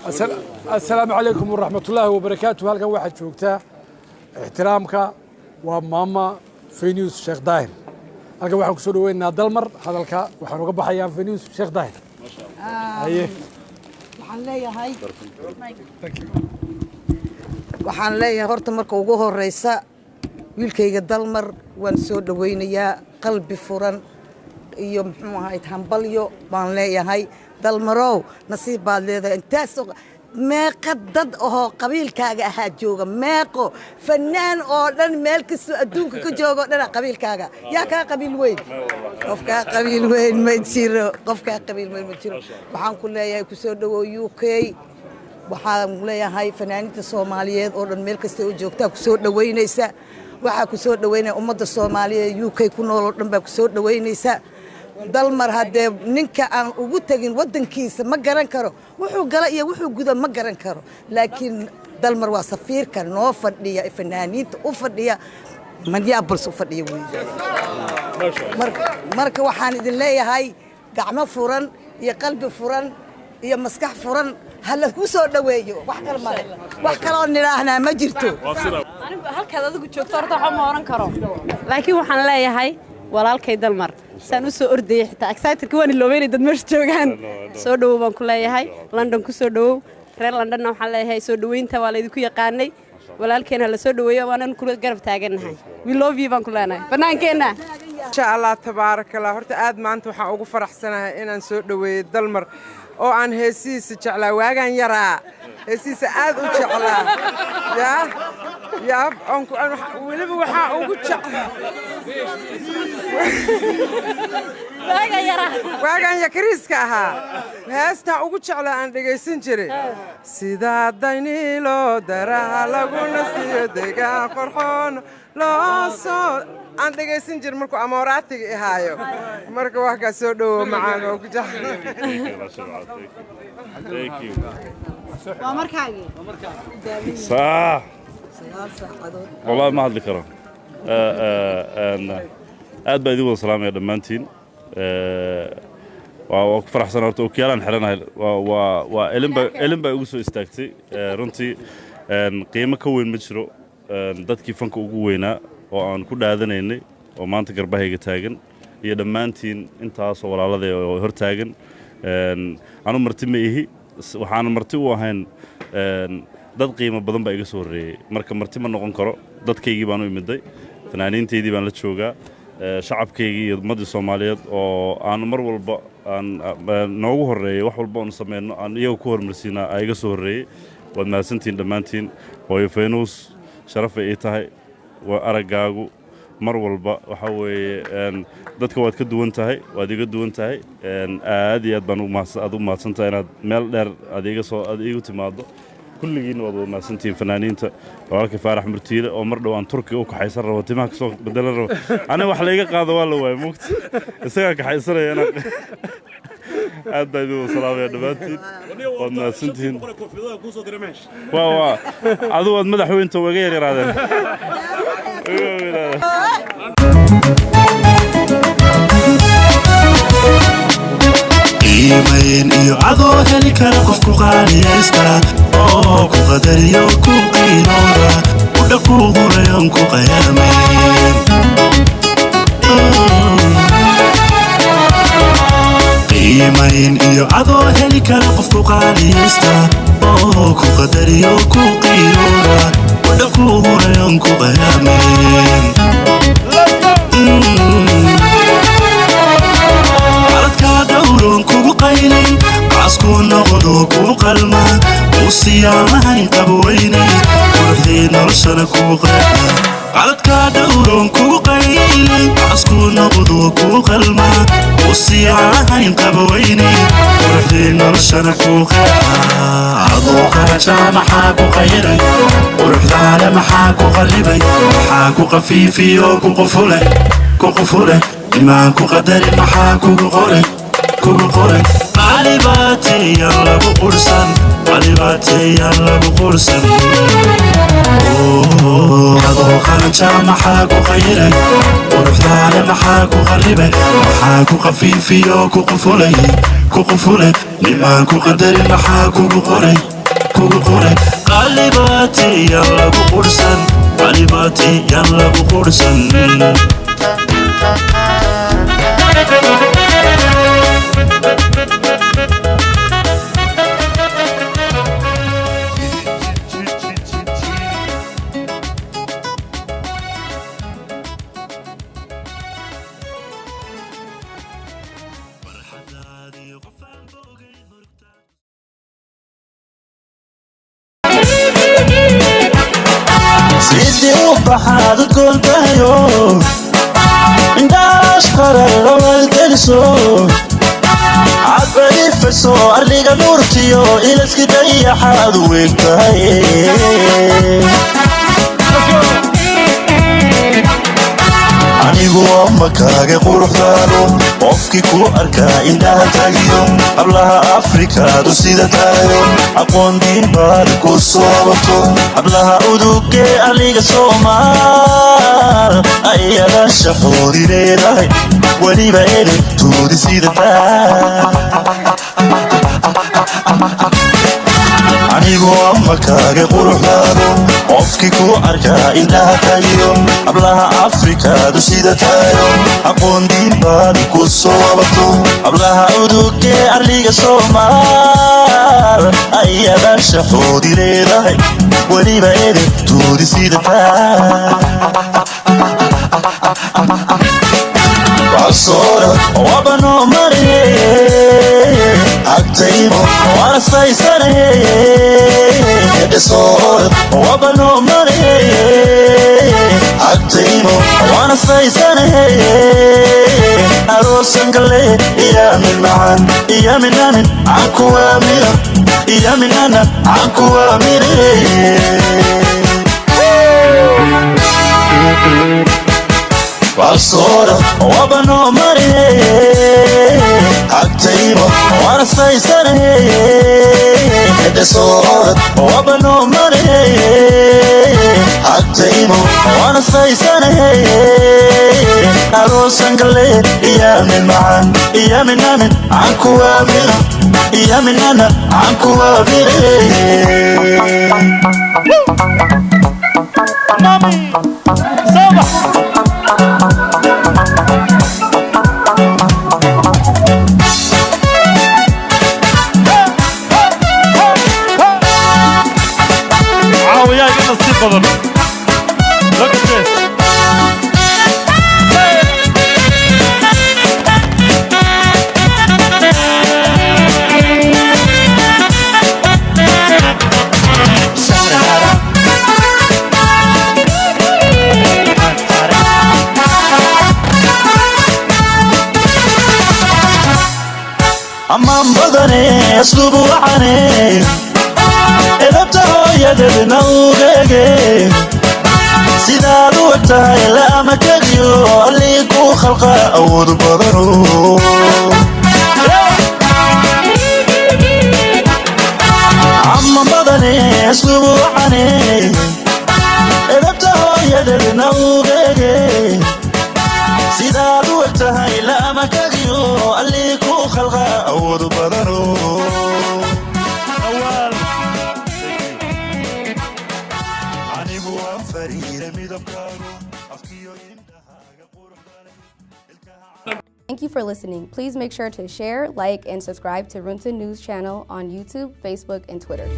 السلام عليكم ورحمة الله وبركاته. هلكن واحد joogta احترامka waa maama Venus Sheikh Daahir. halkan waxaan ku soo dhaweynaa Dalmar hadalka waxaan uga baxayaa Venus Sheikh Daahir. waxaan leeyahay horta marka ugu horeysa wiilkayga Dalmar waan soo dhaweynayaa qalbi furan iyo muxuu ahaay hambalyo baan leeyahay Dalmarow nasiib baad leedahay intaas meeqa dad oo qabiilkaaga ahaa jooga meeqo fanaan oo dhan meel kasta adduunka ka jooga dhan qabiilkaaga yaa ka qabiil weyn qofka qabiil weyn ma jiro waxaan ku leeyahay ku soo dhawow UK waxaan leeyahay fanaaniinta Soomaaliyeed oo dhan meel kasta oo joogta ku soo dhaweynaysa waxa ku soo dhaweynay ummadda Soomaaliyeed UK ku nool oo dhan baa ku soo dhaweynaysa Dalmar hadee ninka aan ugu tagin wadankiisa ma garan karo wuxuu gala iyo wuxuu gudo ma garan karo laakiin Dalmar waa safiirka noo fadhiya fanaaniinta u fadhiya Minneapolis u fadhiya marka waxaan idin leeyahay gacmo furan iyo qalbi furan iyo maskax furan hal ku soo dhaweeyo wax kale oo niraahna ma jirto halkaad adigu joogto horta waxa ma oran karo laakiin waxaan leeyahay walaalkay Dalmar saan u soo ordayay xitaa excited-ka waan iloobeynay dad meesha joogaan soo dhawow baan ku leeyahay London ku soo dhawow reer London waxaan leeyahay soo dhaweynta waa la idinku yaqaanay walaalkeena la soo dhaweeyo waan ku garab taaganahay we love you baan ku leenahay banaankeenna insha Allah tabarakallah horta aad maanta waxaan ugu faraxsanahay inaan soo dhaweeyo Dalmar oo aan heesiisa jeclaa waagaan yaraa heesiisa aad u jeclaa yaa onku waliba waxa ugu jeclaa waagaan yakriiska ahaa heestan ugu jeclaa aan dhageysan jiray sida daynilo daraha lagu nasiyo deegaan qorxoon loo soo aan dhageysan jir markuu amooraatiga ihaayo marka wax ka soo dhawo macaan oo ku jeclaa Thank you. waa markaagi والله ما هاد الكرام aad baa idin wada salaamaya dhammaantiin waa ku faraxsan horta okiyaalaan xiranahay waa elin baa ugu soo istaagtay runtii qiimo ka weyn ma jiro dadkii fanka ugu weynaa oo aan ku dhaadanaynay oo maanta garbahayga taagan iyo dhammaantiin intaasoo walaaladee oo hor taagan anu marti ma ihi waxaan marti u ahayn dad qiimo badan baa iga soo horeeyay marka marti ma noqon karo dadkaygii baan u imiday fanaaniinteydii baan la joogaa shacabkaygii iyo ummadda Soomaaliyeed oo aan mar walba aan noogu horeeyay wax walba oo sameeyno aan iyagu ku hormarsiinaa ay iga soo horeeyay wad maasantiin dhammaantiin hooyo Venus sharaf ay tahay waa aragaagu mar walba waxa weeye dadka waad ka duwan tahay waad iga duwan tahay aad iyo aad baan u mahadsantahay inaad meel dheer aad igu timaado kulligiina waad mahadsantiin fanaaniinta walaalka Faarax Murtiile oo mar dhawaan Turkiga u kaxaysan rabo timaha ka soo bedelan rabo aniga wax la iga qaado waa la waay muugta isaga kaxaysanaya inaan aad baa idin salaamaya dhammaantiin waad mahadsantiin waa adigu waad madaxweynta uga yaraadeen qiimayn iyo adoo heli kara qofku qaadiyaysta oo ku qadariyo ku qiinooda u dhaku hurayon ku qayaamayn qiimayn iyo adoo heli kara qofku qaadiyaysta oo ku qadariyo ku qiinooda u dhaku hurayon ku qayaamayn kugu qaylin casku noqdo kugu qalma usiyaamahan qabweynay quruxdii noloshana kugu qeexda qaladka dhowron kugu qaylin casku noqdo kugu qalma usiyaamahan qabweynay quruxdii noloshana kugu qeexda adoo qaraja maxaa ku qayray quruxdaada maxaa ku qarribay maxaa ku qafiifiyo ku qufule imaan ku qadari maxaa kugu qoray qalibate yalla buqursan adoo qaraja maxaa ku qayray quruxdaada maxaa ku qarribay maxaa ku qafiifiyo ku qufule nimaan ku qadari maxaa kugu qoray kugu qoran qalibaati yaan lagu qursan qalibaati yaan lagu qursan سيدي وبحاد تقول بهيو عنداش قرر لو الدرسو عبالي فسو اللي نورتيو إلى سكدي حاد ويبتاي anigu makaaga quruxdaado qofkii ku arkaa indhaha tagiyo hablaha afrikaadu sida tayo aqoon diin baad ku soobato hablaha uduge aliga soomaal ayada shaxoodi leedahay weliba elegtoodi sida taa anigu makaaga quruxdaado qofkii ku arkaa indhaha tagiyo hablaha afrikaadu sida tayo aqoon diin baad ku soobato hablaha uduge aliga soomaal ayada shaxoodi leedahay weliba elegtoodi sida taa وعصورة وابنو مريه عكتيمو وانا سايسانيه يدسورة وابنو مريه عكتيمو وانا سايسانيه أروسن قلي يا من معان يا من أمن عنكو أمير يا من أنا عنكو أمير وعصورة وابنو مريه عكتيمو وانا سايسانيه يدسورة وابنو مريه عكتيمو وانا سايسانيه أروسن قلي يا من معان يا من أمن عنكو أمير يا من أنا عنكو أمير مامي صباح عاوية قلنا السيب Look at this. أمان بدني أسلوب وعني إذا بتهوي يدنا وغيقي سيداد وقتها إلا ما كديو اللي يكو خلقه أود بدنو أمان بدني أسلوب وعني إذا بتهوي يدنا وغيقي سيداد وقتها إلا ما كديو اللي يكو خلقه أود بدنو أول anigu waan fariire midabkaagu afkiyo indhahaaga quruxda Thank you for listening. Please make sure to share, like, and subscribe to Runta News channel on YouTube, Facebook, and Twitter.